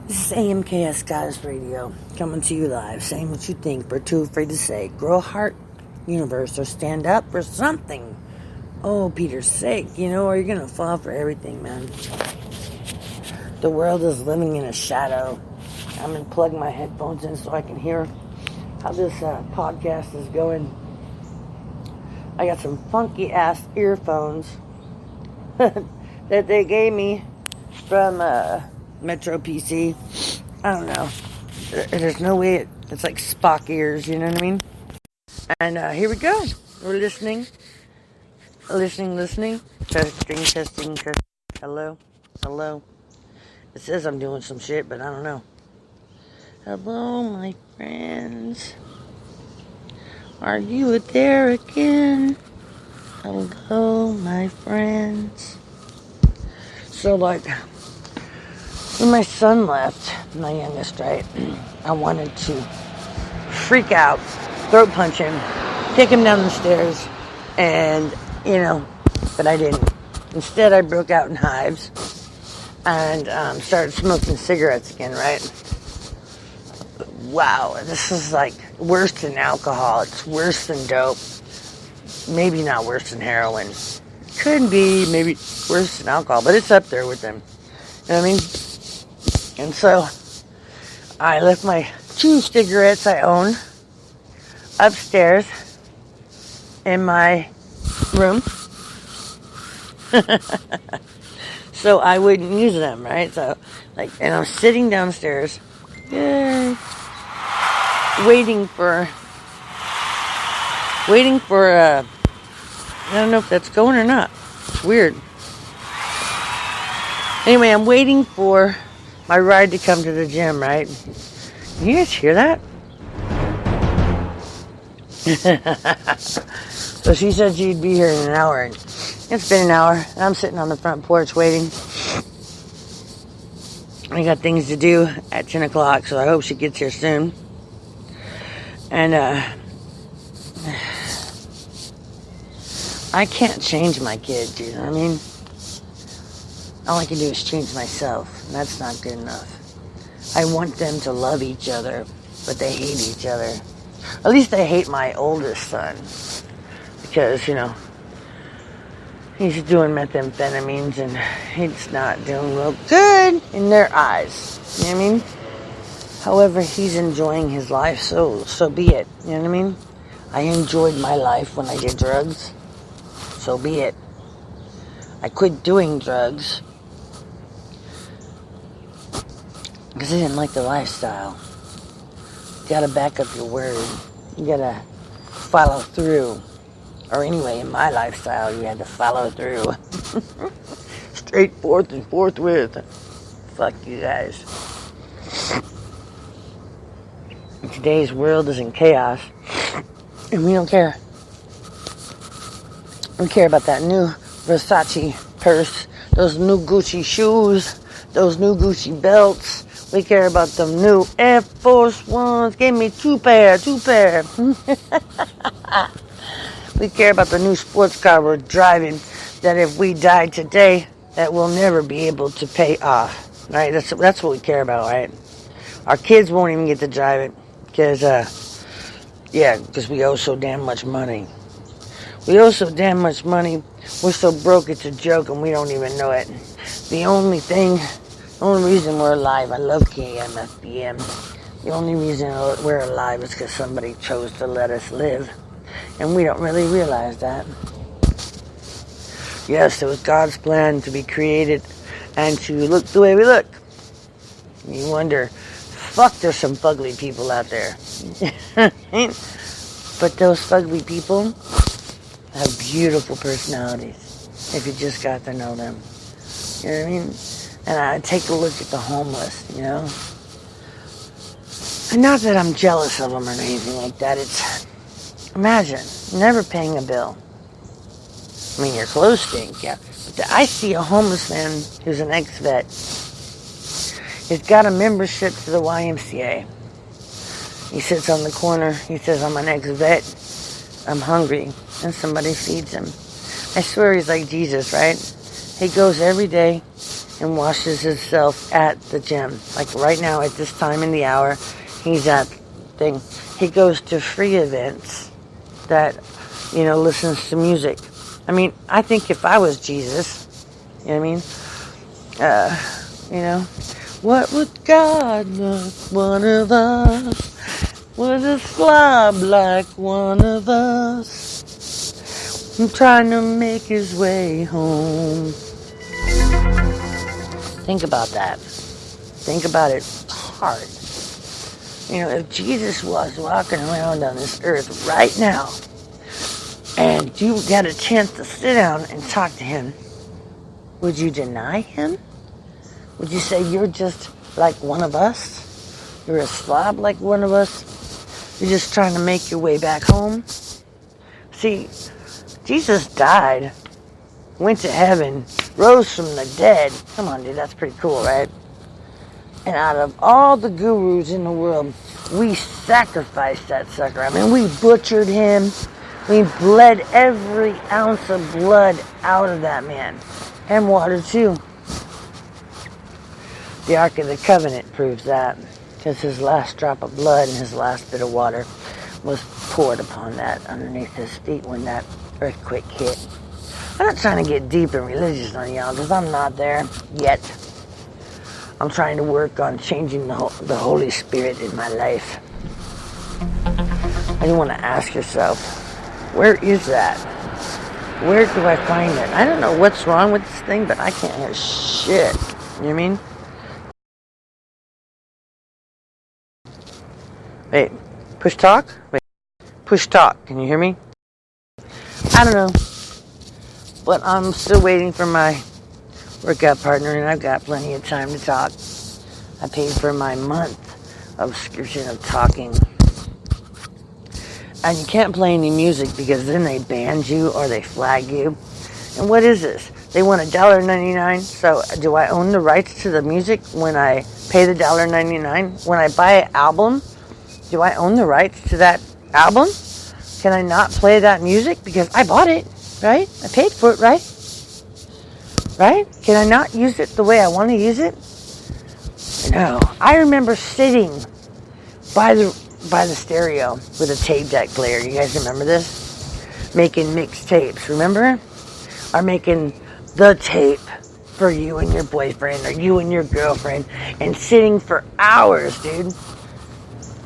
This is AMKS Goddess Radio, coming to you live, saying what you think, but too afraid to say. Grow a heart, universe, or stand up for something. Oh, Peter's sake, or you're going to fall for everything, man. The world is living in a shadow. I'm going to plug my headphones in so I can hear how this podcast is going. I got some funky-ass earphones that they gave me from Metro PC. I don't know. There's no way it's like Spock ears, you know what I mean? And here we go. We're listening. Listening. Testing. Hello. It says I'm doing some shit, but I don't know. Hello, my friends. Are you there again? Hello, my friends. So, when my son left, my youngest, right, I wanted to freak out, throat punch him, kick him down the stairs, and, but I didn't. Instead, I broke out in hives and started smoking cigarettes again, right? Wow, this is like worse than alcohol. It's worse than dope. Maybe not worse than heroin. Could be maybe worse than alcohol, but it's up there with them. You know what I mean? And so I left my 2 cigarettes I own upstairs in my room. So I wouldn't use them, right? So, and I'm sitting downstairs, waiting for, I don't know if that's going or not. It's weird. Anyway, I'm waiting for my ride to come to the gym, right? Can you guys hear that? So she said she'd be here in an hour. And it's been an hour, and I'm sitting on the front porch waiting. I got things to do at 10 o'clock, so I hope she gets here soon. And, I can't change my kids, you know what I mean? All I can do is change myself, and that's not good enough. I want them to love each other, but they hate each other. At least they hate my oldest son, because, he's doing methamphetamines, and he's not doing real good in their eyes, you know what I mean? However, he's enjoying his life, so be it, you know what I mean? I enjoyed my life when I did drugs, so be it. I quit doing drugs because I didn't like the lifestyle. You gotta back up your word. You gotta follow through. Or anyway, in my lifestyle, you had to follow through. Straight forth and forthwith. Fuck you guys. Today's world is in chaos. And we don't care. We care about that new Versace purse, those new Gucci shoes, those new Gucci belts. We care about them new Air Force Ones. Give me 2 pair. We care about the new sports car we're driving that if we die today, that we'll never be able to pay off. Right? That's what we care about, right? Our kids won't even get to drive it because we owe so damn much money. We owe so damn much money. We're so broke it's a joke and we don't even know it. The only reason we're alive, I love KMFDM. The only reason we're alive is because somebody chose to let us live. And we don't really realize that. Yes, it was God's plan to be created and to look the way we look. You wonder, fuck, there's some fugly people out there. But those fugly people have beautiful personalities if you just got to know them. You know what I mean? And I take a look at the homeless, And not that I'm jealous of them or anything like that. Imagine never paying a bill. I mean, your clothes stink, yeah. But I see a homeless man who's an ex-vet. He's got a membership to the YMCA. He sits on the corner. He says, I'm an ex-vet. I'm hungry. And somebody feeds him. I swear he's like Jesus, right? He goes every day. and washes himself at the gym. Like right now, at this time in the hour, he's at thing. He goes to free events that, listens to music. I mean, I think if I was Jesus, you know what I mean? What would God look one of us? Was a slob like one of us? I'm trying to make his way home. Think about that. Think about it hard. If Jesus was walking around on this earth right now, and you got a chance to sit down and talk to him, would you deny him? Would you say you're just like one of us? You're a slob like one of us? You're just trying to make your way back home? See, Jesus died, went to heaven, rose from the dead. Come on, dude, that's pretty cool, right? And out of all the gurus in the world, we sacrificed that sucker. I mean, we butchered him. We bled every ounce of blood out of that man. And water, too. The Ark of the Covenant proves that. Because his last drop of blood and his last bit of water was poured upon that underneath his feet when that earthquake hit. I'm not trying to get deep and religious on y'all, because I'm not there yet. I'm trying to work on changing the Holy Spirit in my life. And you want to ask yourself, where is that? Where do I find it? I don't know what's wrong with this thing, but I can't hear shit. You know what I mean? Wait, push talk? Wait, push talk. Can you hear me? I don't know. But I'm still waiting for my workout partner, and I've got plenty of time to talk. I paid for my month of subscription of talking. And you can't play any music because then they ban you or they flag you. And what is this? They want $1.99. So do I own the rights to the music when I pay the $1.99? When I buy an album, do I own the rights to that album? Can I not play that music because I bought it, right? I paid for it, right? Right? Can I not use it the way I want to use it? No. I remember sitting by the stereo with a tape deck player. You guys remember this? Making mixed tapes, remember? Or making the tape for you and your boyfriend or you and your girlfriend, and sitting for hours, dude.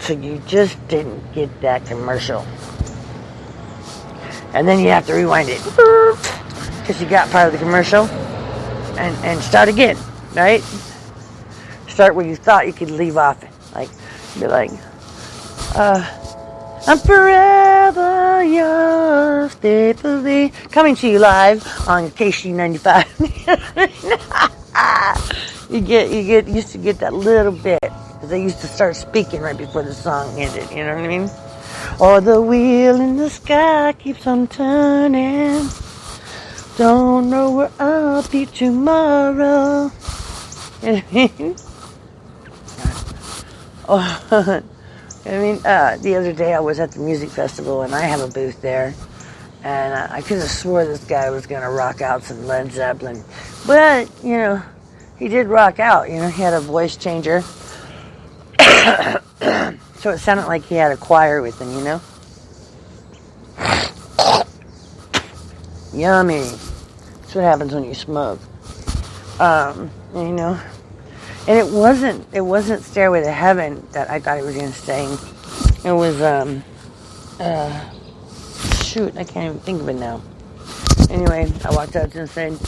So you just didn't get that commercial. And then you have to rewind it because you got part of the commercial and start again, right? Start where you thought you could leave off. Like, be like, I'm forever yours, faithfully. Coming to you live on KC95. You used to get that little bit, because they used to start speaking right before the song ended, you know what I mean? Or the wheel in the sky keeps on turning. Don't know where I'll be tomorrow. You know what I mean? Oh, the other day I was at the music festival and I have a booth there, and I could have swore this guy was going to rock out some Led Zeppelin, but he did rock out. He had a voice changer, so it sounded like he had a choir with him. Yummy. That's what happens when you smoke. And it wasn't Stairway to Heaven that I thought he was going to sing. It was, shoot, I can't even think of it now. Anyway, I walked out and said,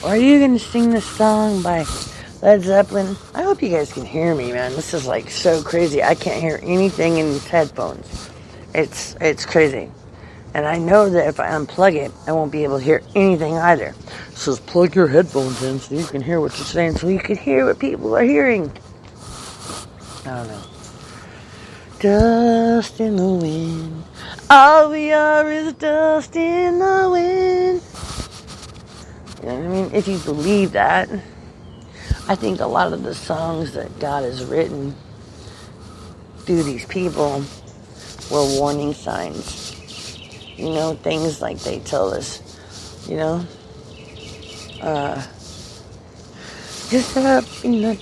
are you going to sing this song by Led Zeppelin? I hope you guys can hear me, man. This is like so crazy. I can't hear anything in these headphones. It's crazy. And I know that if I unplug it, I won't be able to hear anything either. So plug your headphones in so you can hear what you're saying, so you can hear what people are hearing. I don't know. Dust in the wind. All we are is dust in the wind. You know what I mean? If you believe that, I think a lot of the songs that God has written through these people were warning signs. Things like they tell us, Just up in the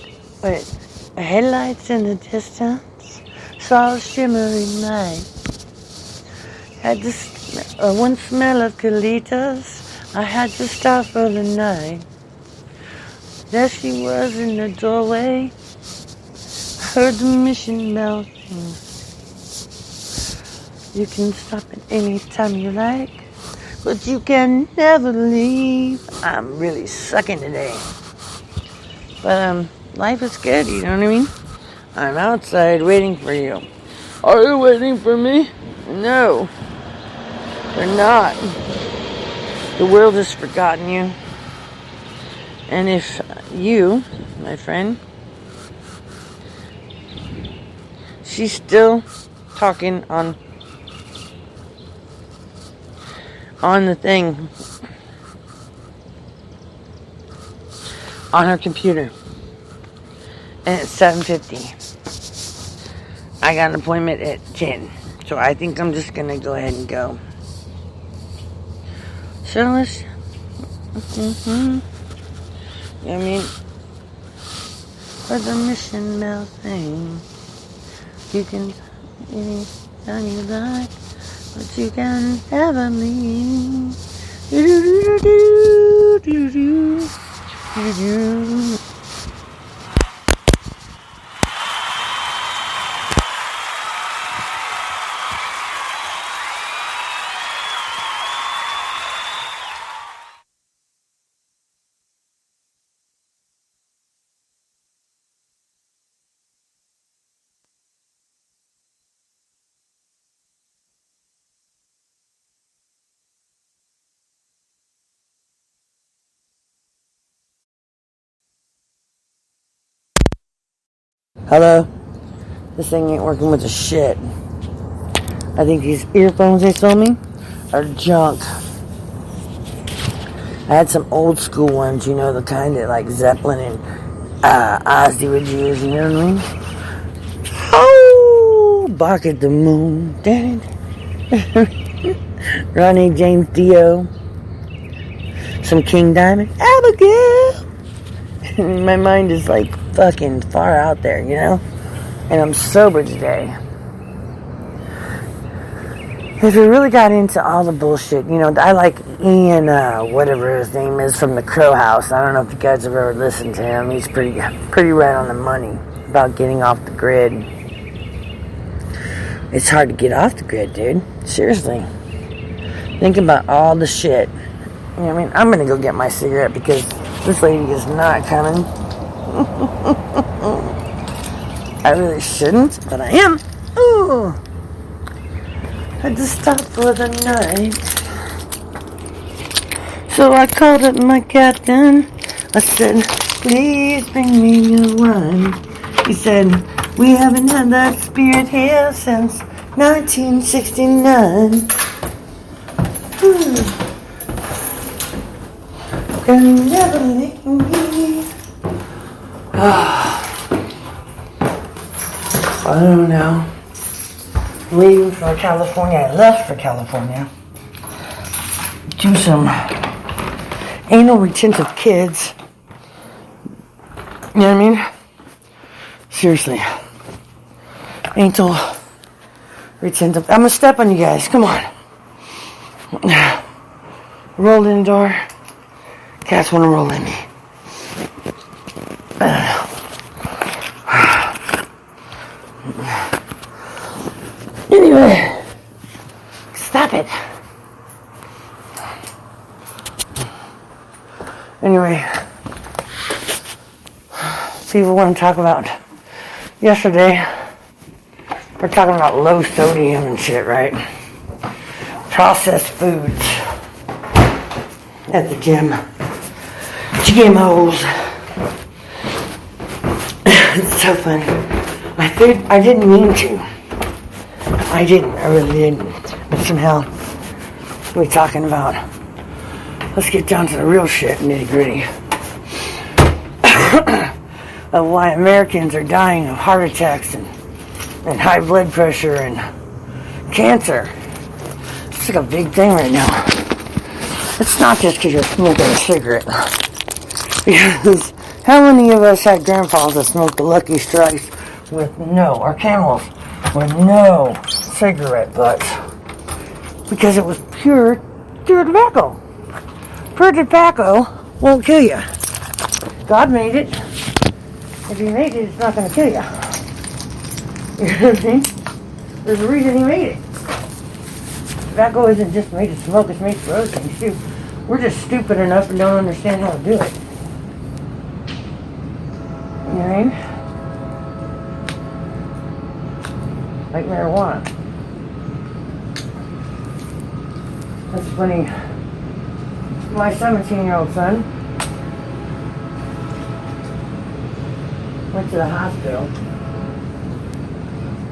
headlights in the distance, saw a shimmering light. Had this one smell of colitas. I had to stop for the night. There she was in the doorway. Heard the mission bell. You can stop at any time you like, but you can never leave. I'm really sucking today. But life is good, you know what I mean? I'm outside waiting for you. Are you waiting for me? No, you're not. The world has forgotten you. And if you, my friend, she's still talking on the thing, on her computer, and it's 7:50. I got an appointment at 10, so I think I'm just gonna go ahead and go. So let's, I mean, for the mission bell thing, you can anytime you like, but you can never leave. Hello? This thing ain't working with the shit. I think these earphones they sold me are junk. I had some old school ones, you know, the kind that like Zeppelin and Ozzy would use, you know what I mean? Oh, bark at the moon. Ronnie James Dio. Some King Diamond. Abigail. My mind is like fucking far out there, you know? And I'm sober today. If we really got into all the bullshit, you know, I like Ian, whatever his name is, from the Crow House. I don't know if you guys have ever listened to him. He's pretty right on the money about getting off the grid. It's hard to get off the grid, dude. Seriously. Think about all the shit. You know what I mean? I'm gonna go get my cigarette because this lady is not coming. I really shouldn't, but I am. Ooh. Had to stop for the night. So I called up my captain. I said, please bring me a wine. He said, we haven't had that spirit here since 1969. Can never leave me. I don't know. Leaving for California. I left for California. Do some anal retentive kids. You know what I mean? Seriously. Anal retentive. I'm gonna step on you guys. Come on. Roll in the door. Cats wanna roll in me. Anyway, stop it. Anyway, people want to talk about yesterday. We're talking about low sodium and shit, right? Processed foods at the gym. GMOs. It's so fun. I didn't mean to. I really didn't. But somehow, we're talking about, let's get down to the real shit, nitty gritty. Of why Americans are dying of heart attacks and high blood pressure and cancer. It's like a big thing right now. It's not just because you're smoking a cigarette. Because How many of us had grandfathers that smoked the Lucky Strikes or Camels, with no cigarette butts? Because it was pure tobacco. Pure tobacco won't kill you. God made it. If he made it, it's not going to kill you. You know what I mean? There's a reason he made it. Tobacco isn't just made to smoke, it's made for other things too. We're just stupid enough and don't understand how to do it. You know what I mean? Like marijuana. That's funny. My 17-year-old son went to the hospital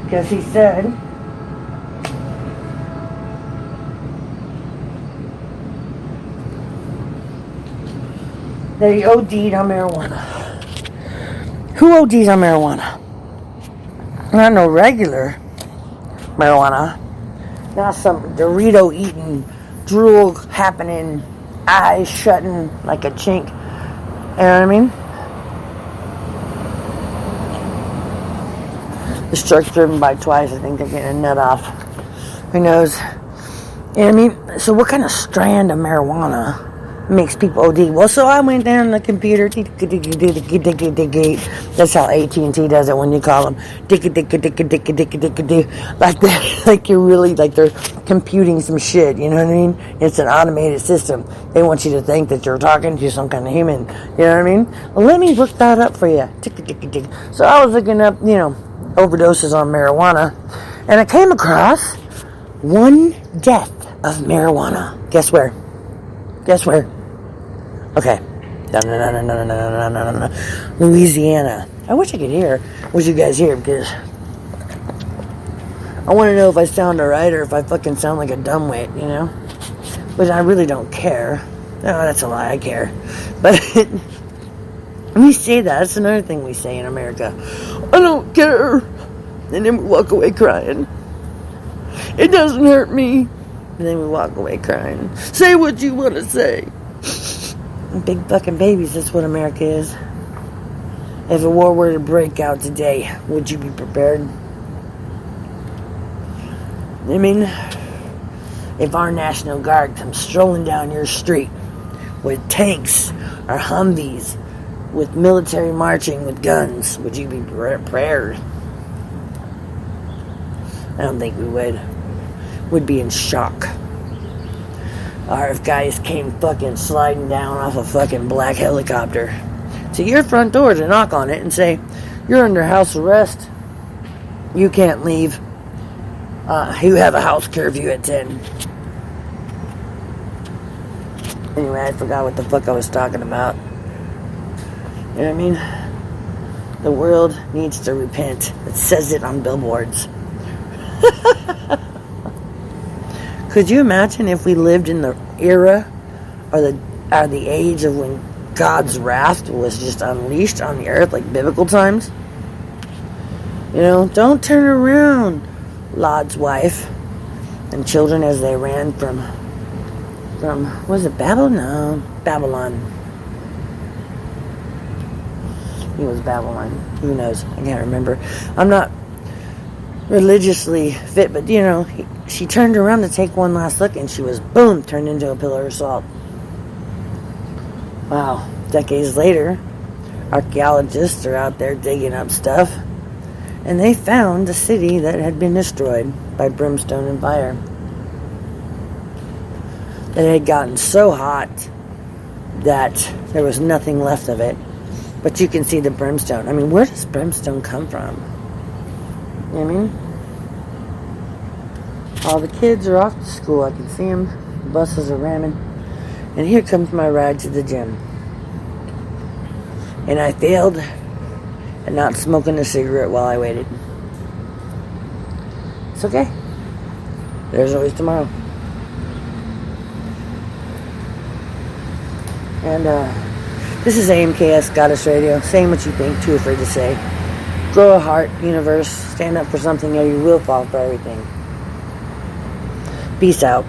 because he said that he OD'd on marijuana. Who ODs on marijuana? Not no regular marijuana. Not some Dorito eating, drool happening, eyes shutting like a chink. You know what I mean? This truck's driven by twice. I think they're getting a nut off. Who knows? You know what I mean? So what kind of strand of marijuana makes people OD? Well, so I went down on the computer. That's how AT&T does it when you call them. Like that. Like you're really, like they're computing some shit. You know what I mean? It's an automated system. They want you to think that you're talking to some kind of human. You know what I mean? Well, let me look that up for you. So I was looking up, overdoses on marijuana, and I came across one death of marijuana. Guess where? Okay. Louisiana. I wish I could hear what you guys hear, because I want to know if I sound alright or if I fucking sound like a dumbwit, Which I really don't care. No, that's a lie, I care. But we say that. That's another thing we say in America. I don't care. And then we walk away crying. It doesn't hurt me. And then we walk away crying. Say what you want to say. Big fucking babies, that's what America is. If a war were to break out today, would you be prepared? I mean, if our National Guard comes strolling down your street with tanks or Humvees, with military marching with guns, would you be prepared? I don't think we would. We'd be in shock. Or if guys came fucking sliding down off a fucking black helicopter to your front door to knock on it and say, you're under house arrest. You can't leave. You have a house curfew at 10. Anyway, I forgot what the fuck I was talking about. You know what I mean? The world needs to repent. It says it on billboards. Could you imagine if we lived in the era or the age of when God's wrath was just unleashed on the earth, like biblical times? Don't turn around, Lot's wife and children, as they ran from was it Babylon? No, Babylon. It was Babylon. Who knows? I can't remember. I'm not religiously fit, but she turned around to take one last look, and she was, boom, turned into a pillar of salt. Wow. Decades later, archaeologists are out there digging up stuff, and they found a city that had been destroyed by brimstone and fire. It had gotten so hot that there was nothing left of it, but you can see the brimstone. I mean, where does brimstone come from? You know what I mean? All the kids are off to school. I can see them. The buses are ramming. And here comes my ride to the gym. And I failed at not smoking a cigarette while I waited. It's okay. There's always tomorrow. And this is AMKS Goddess Radio. Saying what you think, too afraid to say. Grow a heart, universe. Stand up for something or you will fall for everything. Peace out.